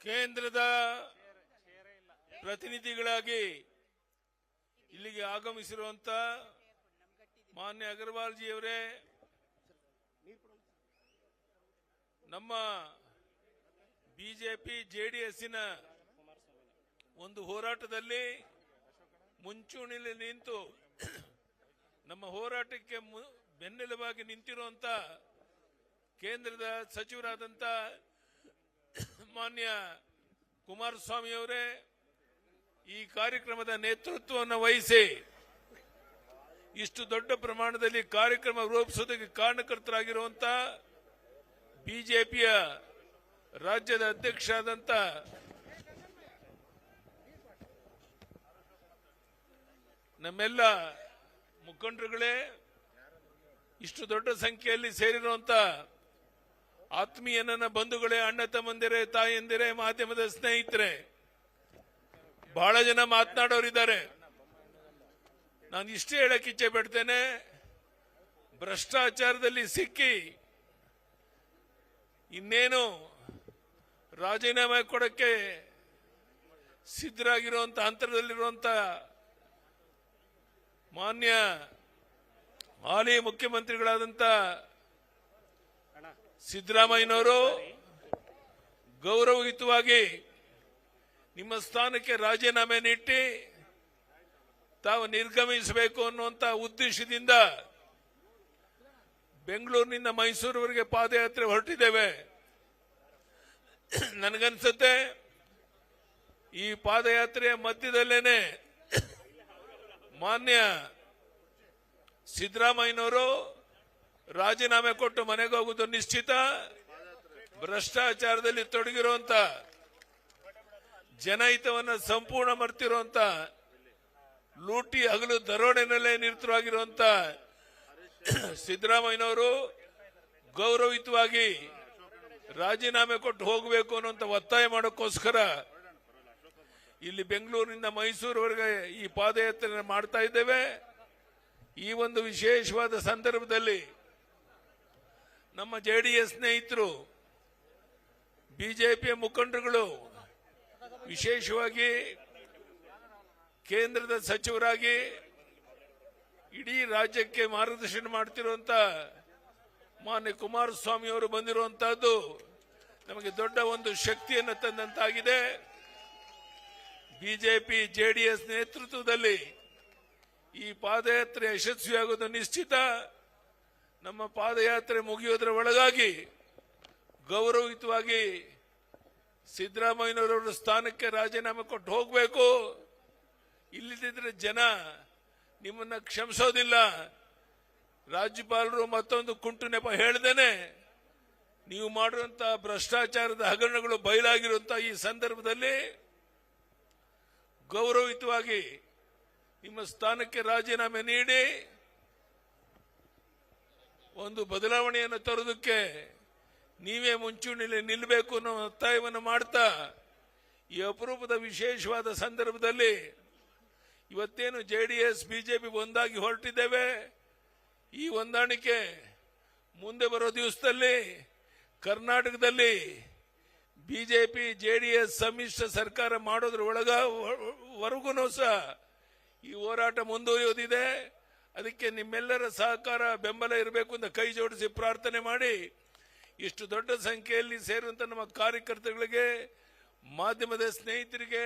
ಕೇಂದ್ರದ ಪ್ರತಿನಿಧಿಗಳಾಗಿ ಇಲ್ಲಿಗೆ ಆಗಮಿಸಿರುವಂತ ಮಾನ್ಯ ಅಗರ್ವಾಲ್ ಜಿ ಅವರೇ, ನಮ್ಮ ಬಿಜೆಪಿ ಜೆಡಿಎಸ್ಸಿನ ಒಂದು ಹೋರಾಟದಲ್ಲಿ ಮುಂಚೂಣಿಯಲ್ಲಿ ನಿಂತು ನಮ್ಮ ಹೋರಾಟಕ್ಕೆ ಬೆನ್ನೆಲುಬಾಗಿ ನಿಂತಿರುವಂತ ಕೇಂದ್ರದ ಸಚಿವರಾದಂತ ಮಾನ್ಯ ಕುಮಾರಸ್ವಾಮಿ ಅವರೇ, ಈ ಕಾರ್ಯಕ್ರಮದ ನೇತೃತ್ವವನ್ನು ವಹಿಸಿ ಇಷ್ಟು ದೊಡ್ಡ ಪ್ರಮಾಣದಲ್ಲಿ ಕಾರ್ಯಕ್ರಮ ರೂಪಿಸುವುದಕ್ಕೆ ಕಾರಣಕರ್ತರಾಗಿರುವಂತ ಬಿಜೆಪಿಯ ರಾಜ್ಯದ ಅಧ್ಯಕ್ಷರಾದಂತ ನಮ್ಮೆಲ್ಲ ಮುಖಂಡರುಗಳೇ, ಇಷ್ಟು ದೊಡ್ಡ ಸಂಖ್ಯೆಯಲ್ಲಿ ಸೇರಿರುವಂತ ಆತ್ಮೀಯ ನನ್ನ ಬಂಧುಗಳೇ, ಅಣ್ಣ ತಮ್ಮಂದಿರೇ, ತಾಯಂದಿರೇ, ಮಾಧ್ಯಮದ ಸ್ನೇಹಿತರೆ, ಬಹಳ ಜನ ಮಾತನಾಡೋರಿದ್ದಾರೆ. ನಾನು ಇಷ್ಟೇ ಹೇಳಕ್ಕೆ ಇಚ್ಛೆ ಪಡ್ತೇನೆ, ಭ್ರಷ್ಟಾಚಾರದಲ್ಲಿ ಸಿಕ್ಕಿ ಇನ್ನೇನು ರಾಜೀನಾಮೆ ಕೊಡಕ್ಕೆ ಸಿದ್ಧರಾಗಿರುವಂತ ಹಂತದಲ್ಲಿರುವಂತ ಮಾನ್ಯ ಹಾಲಿ ಮುಖ್ಯಮಂತ್ರಿಗಳಾದಂತ ಸಿದ್ದರಾಮಯ್ಯನವರು ಗೌರವಯುತವಾಗಿ ನಿಮ್ಮ ಸ್ಥಾನಕ್ಕೆ ರಾಜೀನಾಮೆ ನೀಡಿ ತಾವು ನಿರ್ಗಮಿಸಬೇಕು ಅನ್ನುವಂತ ಉದ್ದೇಶದಿಂದ ಬೆಂಗಳೂರಿನಿಂದ ಮೈಸೂರುವರೆಗೆ ಪಾದಯಾತ್ರೆ ಹೊರಟಿದ್ದೇವೆ. ನನಗನ್ಸುತ್ತೆ ಈ ಪಾದಯಾತ್ರೆಯ ಮಧ್ಯದಲ್ಲೇನೆ ಮಾನ್ಯ ಸಿದ್ದರಾಮಯ್ಯನವರು ರಾಜೀನಾಮೆ ಕೊಟ್ಟು ಮನೆಗೆ ಹೋಗುವುದು ನಿಶ್ಚಿತ. ಭ್ರಷ್ಟಾಚಾರದಲ್ಲಿ ತೊಡಗಿರುವಂತ, ಜನಹಿತವನ್ನು ಸಂಪೂರ್ಣ ಮರ್ತಿರುವಂತ, ಲೂಟಿ ಹಗಲು ದರೋಡೆನಲ್ಲೇ ನಿರತರಾಗಿರುವಂತ ಸಿದ್ದರಾಮಯ್ಯನವರು ಗೌರವಯುತವಾಗಿ ರಾಜೀನಾಮೆ ಕೊಟ್ಟು ಹೋಗಬೇಕು ಅನ್ನುವಂತ ಒತ್ತಾಯ ಮಾಡೋಕ್ಕೋಸ್ಕರ ಇಲ್ಲಿ ಬೆಂಗಳೂರಿನಿಂದ ಮೈಸೂರುವರೆಗೆ ಈ ಪಾದಯಾತ್ರೆ ಮಾಡ್ತಾ ಇದ್ದೇವೆ. ಈ ಒಂದು ವಿಶೇಷವಾದ ಸಂದರ್ಭದಲ್ಲಿ ನಮ್ಮ ಜೆಡಿಎಸ್ ಸ್ನೇಹಿತರು, ಬಿಜೆಪಿಯ ಮುಖಂಡರುಗಳು, ವಿಶೇಷವಾಗಿ ಕೇಂದ್ರದ ಸಚಿವರಾಗಿ ಇಡೀ ರಾಜ್ಯಕ್ಕೆ ಮಾರ್ಗದರ್ಶನ ಮಾಡ್ತಿರುವಂತ ಮಾನ್ಯ ಕುಮಾರಸ್ವಾಮಿ ಅವರು ಬಂದಿರುವಂತಹದ್ದು ನಮಗೆ ದೊಡ್ಡ ಒಂದು ಶಕ್ತಿಯನ್ನು ತಂದಂತಾಗಿದೆ. ಬಿಜೆಪಿ ಜೆಡಿಎಸ್ ನೇತೃತ್ವದಲ್ಲಿ ಈ ಪಾದಯಾತ್ರೆ ಯಶಸ್ವಿಯಾಗುವುದು ನಿಶ್ಚಿತ. ನಮ್ಮ ಪಾದಯಾತ್ರೆ ಮುಗಿಯೋದರ ಒಳಗಾಗಿ ಗೌರವಯುತವಾಗಿ ಸಿದ್ದರಾಮಯ್ಯನವರ ಸ್ಥಾನಕ್ಕೆ ರಾಜೀನಾಮೆ ಕೊಟ್ಟು ಹೋಗಬೇಕು. ಇಲ್ಲದಿದ್ರೆ ಜನ ನಿಮ್ಮನ್ನ ಕ್ಷಮಿಸೋದಿಲ್ಲ. ರಾಜ್ಯಪಾಲರು ಮತ್ತೊಂದು ಕುಂಟು ನೆಪ ಹೇಳ್ದೇನೆ ನೀವು ಮಾಡುವಂತಹ ಭ್ರಷ್ಟಾಚಾರದ ಹಗರಣಗಳು ಬಯಲಾಗಿರುವಂತಹ ಈ ಸಂದರ್ಭದಲ್ಲಿ ಗೌರವಯುತವಾಗಿ ನಿಮ್ಮ ಸ್ಥಾನಕ್ಕೆ ರಾಜೀನಾಮೆ ನೀಡಿ ಒಂದು ಬದಲಾವಣೆಯನ್ನು ತರೋದಕ್ಕೆ ನೀವೇ ಮುಂಚೂಣಿಯಲ್ಲಿ ನಿಲ್ಲಬೇಕು ಅನ್ನೋ ಒತ್ತಾಯವನ್ನು ಮಾಡ್ತಾ, ಈ ಅಪರೂಪದ ವಿಶೇಷವಾದ ಸಂದರ್ಭದಲ್ಲಿ ಇವತ್ತೇನು ಜೆಡಿಎಸ್ ಬಿಜೆಪಿ ಒಂದಾಗಿ ಹೊರಟಿದ್ದೇವೆ, ಈ ಹೊಂದಾಣಿಕೆ ಮುಂದೆ ಬರೋ ದಿವಸದಲ್ಲಿ ಕರ್ನಾಟಕದಲ್ಲಿ ಬಿಜೆಪಿ ಜೆಡಿಎಸ್ ಸಮ್ಮಿಶ್ರ ಸರ್ಕಾರ ಮಾಡೋದ್ರ ವರೆಗೂ ಸಹ ಈ ಹೋರಾಟ ಮುಂದುವರಿಯೋದಿದೆ. ಅದಕ್ಕೆ ನಿಮ್ಮೆಲ್ಲರ ಸಹಕಾರ ಬೆಂಬಲ ಇರಬೇಕು ಅಂತ ಕೈ ಜೋಡಿಸಿ ಪ್ರಾರ್ಥನೆ ಮಾಡಿ, ಇಷ್ಟು ದೊಡ್ಡ ಸಂಖ್ಯೆಯಲ್ಲಿ ಸೇರುವಂತ ನಮ್ಮ ಕಾರ್ಯಕರ್ತಗಳಿಗೆ, ಮಾಧ್ಯಮದ ಸ್ನೇಹಿತರಿಗೆ,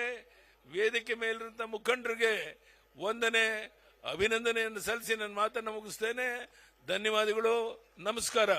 ವೇದಿಕೆ ಮೇಲಿರುವಂತಹ ಮುಖಂಡರಿಗೆ ವಂದನೆ, ಅಭಿನಂದನೆಯನ್ನು ಸಲ್ಲಿಸಿ ನನ್ನ ಮಾತನ್ನು ಮುಗಿಸ್ತೇನೆ. ಧನ್ಯವಾದಗಳು. ನಮಸ್ಕಾರ.